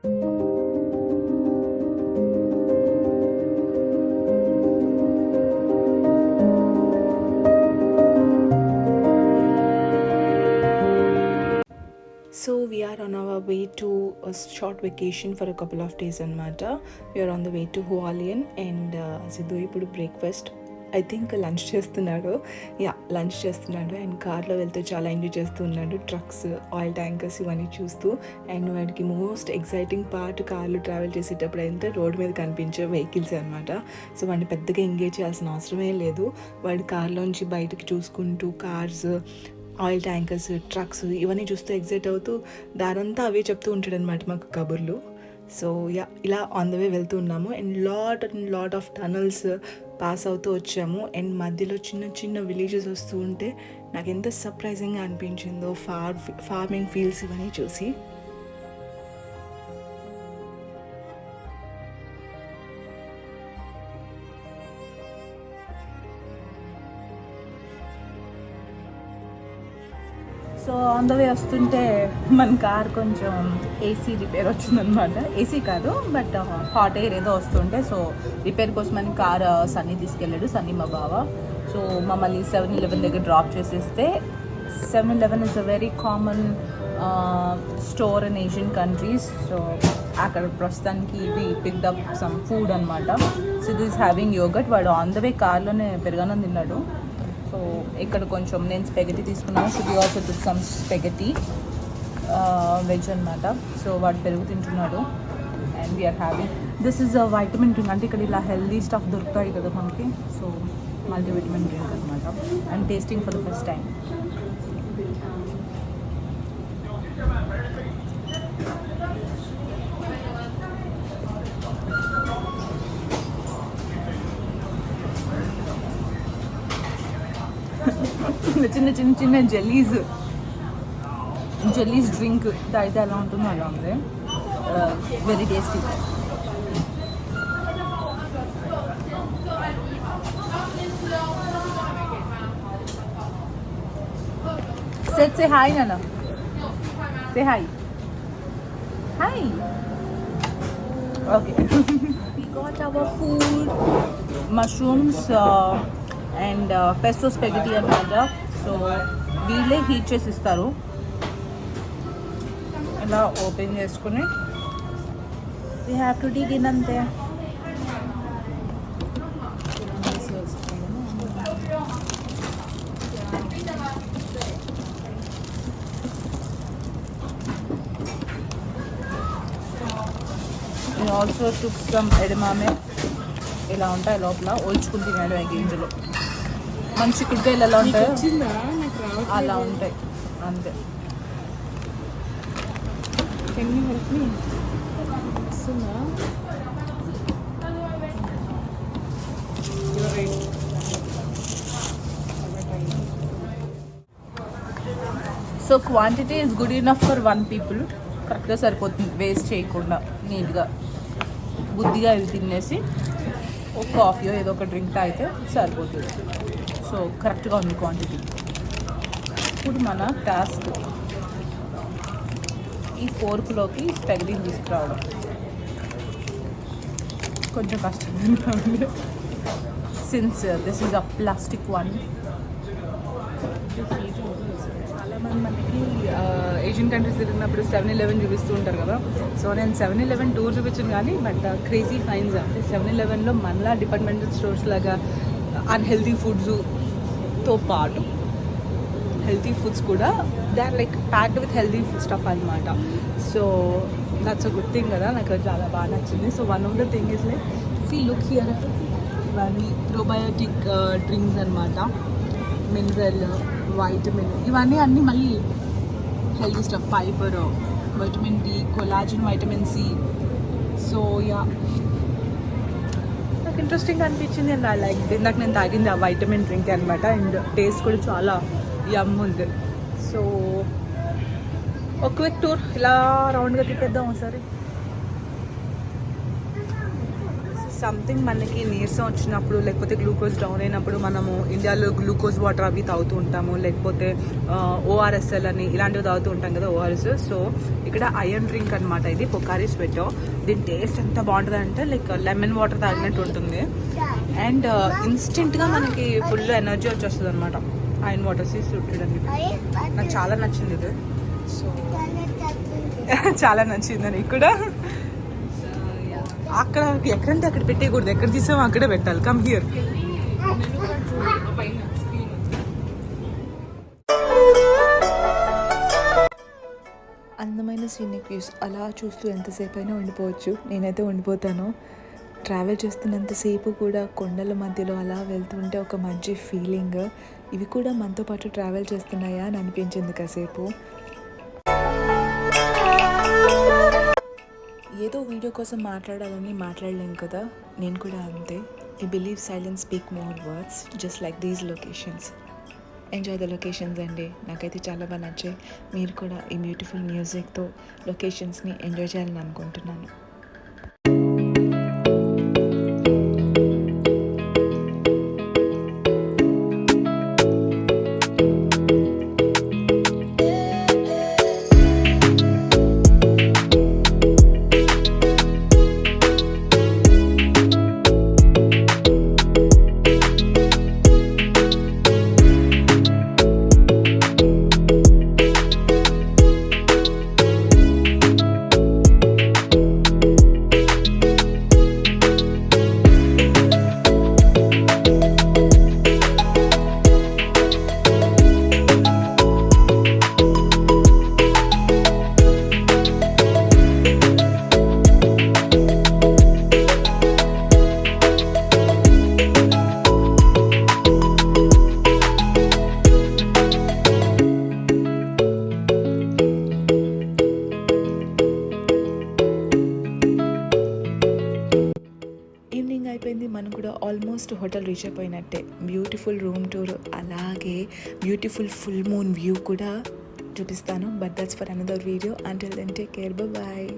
So we are on our way to a short vacation for a couple of days anamata. We are on the way to Hualien and Sidhu ఇప్పుడు breakfast I think lunch చేస్తున్నాడు. Lunch చేస్తున్నాడు and కార్లో వెళ్తూ చాలా enjoy చేస్తూ ఉన్నాడు. Trucks, oil tankers ఇవన్నీ చూస్తూ. అండ్ వాడికి మోస్ట్ ఎక్సైటింగ్ పార్ట్ కార్లో ట్రావెల్ చేసేటప్పుడు అయితే రోడ్డు మీద కనిపించే వెహికల్స్ అనమాట. సో వాడిని పెద్దగా ఎంగేజ్ చేయాల్సిన అవసరమే లేదు. వాడి కార్లోంచి బయటకు చూసుకుంటూ కార్స్, ఆయిల్ ట్యాంకర్స్, ట్రక్స్ ఇవన్నీ చూస్తూ ఎగ్జైట్ అవుతూ దారంతా అవే చెప్తూ ఉంటాడు అనమాట మాకు కబుర్లు. సో ఇలా ఆన్ ద వే వెళ్తూ ఉన్నాము and lot of tunnels pass అవుతూ వచ్చాము. అండ్ మధ్యలో చిన్న చిన్న విలేజెస్ వస్తూ ఉంటే నాకు ఎంత సర్ప్రైజింగ్గా అనిపించిందో ఫార్మింగ్ ఫీల్డ్స్ ఇవన్నీ చూసి. సో ఆన్ ద వే వస్తుంటే మన కార్ కొంచెం ఏసీ రిపేర్ వచ్చిందనమాట. ఏసీ కాదు బట్ హాట్ ఎయిర్ ఏదో వస్తుంటే సో రిపేర్ కోసమని కార్ సన్నీ తీసుకెళ్ళాడు, సన్నీ మా బావ. సో మమ్మల్ని 7-Eleven దగ్గర డ్రాప్ చేసేస్తే 7-Eleven is a very common store in Asian countries. So అక్కడ ప్రస్తుతానికి ఇవి పిక్డ్ అప్ సమ్ ఫుడ్ అనమాట. So this having yogurt. వాడు ఆన్ ద వే కార్లోనే పెరగానని తిన్నాడు. సో ఇక్కడ కొంచెం నేను స్పెగటీ తీసుకున్నాను. So we also took some spaghetti veg అనమాట. సో వాడు పెరుగు తింటున్నాడు and we are having this is a vitamin drink. అంటే ఇక్కడ ఇలా హెల్దీ స్టఫ్ దొరుకుతాయి కదా మనకి. సో మల్టీవిటమిన్ డ్రింక్ అనమాట. And tasting for the first time. చిన్న చిన్న చిన్న జెల్లీస్ డ్రింక్ తాగితే ఎలా ఉంటుందో అలా ఉంది. Very tasty. సే హాయ్ నాన్న, say hi. Hi. Okay, we got our food, mushrooms and pesto spaghetti అనమాట. సో వీళ్ళే హీట్ చేసి ఇస్తారు. ఇలా ఓపెన్ చేసుకుని we have to dig in అంతే. Also took some edamame. ఇలా ఉంటాయి లోపల, ఓల్చుకుని తినాడు ఆ గింజలు. మంచి చిక్కుడుకాయలు ఎలా ఉంటాయి అలా ఉంటాయి అంతే. So quantity is good enough for 1 people. కరెక్ట్గా సరిపోతుంది, వేస్ట్ చేయకుండా నీట్గా బుద్ధిగా ఇవి తినేసి ఒక కాఫీయో ఏదో ఒక డ్రింక్ తాగితే సరిపోతుంది. సో కరెక్ట్గా ఉంది క్వాంటిటీ. ఇప్పుడు మన టాస్క్ ఈ ఫోర్క్లోకి స్పెగటీని తీసుకురావడం. కొంచెం కష్టంగా ఉంది since this is a plastic one. చాలామంది మనకి ఏషియన్ కంట్రీస్ తిరిగినప్పుడు 7-Eleven చూపిస్తూ ఉంటారు కదా. సో నేను 7-Eleven టూర్ చూపించాను కానీ బట్ క్రేజీ ఫైన్స్ అంటే 7-Elevenలో మళ్ళా డిపార్ట్మెంటల్ స్టోర్స్ లాగా అన్హెల్తీ ఫుడ్స్తో పాటు హెల్తీ ఫుడ్స్ కూడా they are like packed with healthy stuff అనమాట. So that's a good thing కదా, నాకు చాలా బాగా నచ్చింది. So one of the thing is like see look here, ఇవన్నీ ప్రోబయోటిక్ డ్రింక్స్ అనమాట. మినరల్, వైటమిన్ ఇవన్నీ అన్నీ మళ్ళీ healthy stuff. Fibre, vitamin D, collagen, vitamin C. So నాకు ఇంట్రెస్టింగ్ అనిపించింది అండ్ ఐ లైక్. ఇందాక నేను తాగింది ఆ వైటమిన్ డ్రింక్ అనమాట అండ్ టేస్ట్ కూడా చాలా యమ్ ఉంది. సో ఒక క్విక్ టూర్ ఇలా రౌండ్గా తిప్పేద్దాం ఒకసారి. సంథింగ్ మనకి నీరసం వచ్చినప్పుడు లేకపోతే గ్లూకోజ్ డౌన్ అయినప్పుడు మనము ఇండియాలో గ్లూకోజ్ వాటర్ అవి తాగుతూ ఉంటాము, లేకపోతే ఓఆర్ఎస్ఎల్ అని ఇలాంటివి తాగుతూ ఉంటాం కదా, ఓఆర్ఎస్. సో ఇక్కడ ఐరన్ డ్రింక్ అనమాట ఇది, పొకారీ స్వెటో. దీని టేస్ట్ ఎంత బాగుంటుంది అంటే లైక్ లెమన్ వాటర్ తాగినట్టు ఉంటుంది. అండ్ ఇన్స్టెంట్గా మనకి ఫుల్ ఎనర్జీ వచ్చేస్తుంది అనమాట. ఐరన్ వాటర్ చూడండి, నాకు చాలా నచ్చింది ఇది. సో చాలా నచ్చింది నీకు కూడా. అక్కడ ఎక్కడంటే అక్కడ పెట్టేయకూడదు, ఎక్కడ తీసామో అక్కడే పెట్టాలి. Come here. అందమైన సీనిక్ వ్యూస్ అలా చూస్తూ ఎంతసేపు అయినా ఉండిపోవచ్చు. నేనైతే ఉండిపోతాను. ట్రావెల్ చేస్తున్నంతసేపు కూడా కొండల మధ్యలో అలా వెళ్తుంటే ఒక మంచి ఫీలింగ్. ఇవి కూడా మనతో పాటు ట్రావెల్ చేస్తున్నాయా అని అనిపించింది కాసేపు. ఏదో వీడియో కోసం మాట్లాడాలని మాట్లాడలేం కదా, నేను కూడా అంతే. I believe silence speak more words, just like these locations. Enjoy the locations అండి. నాకైతే చాలా బాగా నచ్చాయి. మీరు కూడా ఈ బ్యూటిఫుల్ మ్యూజిక్తో లొకేషన్స్ని ఎంజాయ్ చేయాలని అనుకుంటున్నాను. ఈవినింగ్ అయిపోయింది, మనం కూడా ఆల్మోస్ట్ హోటల్ రీచ్ అయిపోయినట్టే. బ్యూటిఫుల్ రూమ్ టూర్, అలాగే బ్యూటిఫుల్ ఫుల్ మూన్ వ్యూ కూడా చూపిస్తాను. But that's for another video. Until then take care, bye.